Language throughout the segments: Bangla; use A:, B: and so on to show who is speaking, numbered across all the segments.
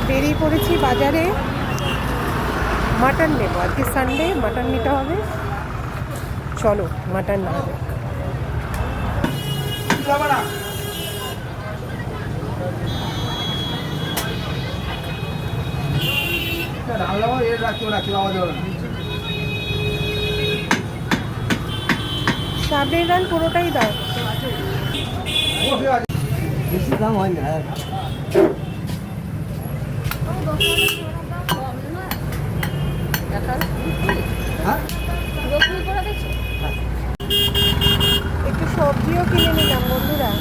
A: বেরিয়ে পড়েছি বাজারে মাটন নেবো। আজকে সানডে, মাটন নিতে হবে। চলো মাটন নেওয়া যাক। সাবের রান পুরোটাই দাও।
B: বেশি দাম হয় না।
A: একটু সবজিও কিনে নিলাম বন্ধুরা।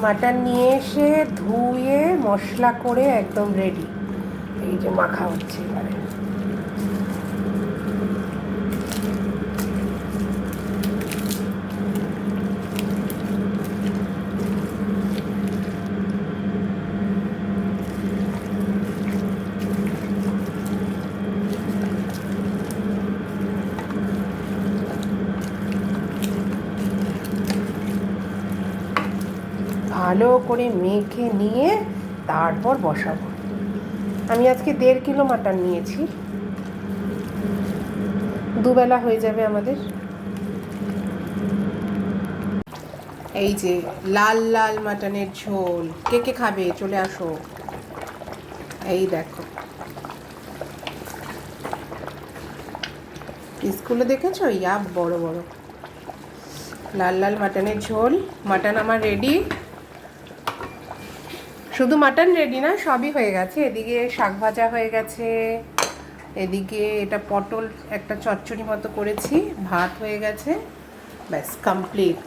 A: মাটন নিয়ে এসে ধুয়ে মশলা করে একদম রেডি। এই যে মাখা হচ্ছে এবারে। ভালো করে মেখে নিয়ে তারপর বসাবো। আমি আজকে 1.5 কিলো মাটন নিয়েছি, দুবেলা হয়ে যাবে আমাদের। এই যে লাল লাল মাটনের ঝোল, কে কে খাবে চলে আসো। এই দেখো স্কুলে দেখেছো, ইয়া বড় বড় লাল লাল মাটনের ঝোল। মাটন আমার রেডি। শুধু মাটন রেডি না, সবই হয়ে গেছে। এদিকে শাক ভাজা হয়ে গেছে, এদিকে এটা পটল একটা চচ্চড়ি মতো করেছি, ভাত হয়ে গেছে, ব্যাস কমপ্লিট।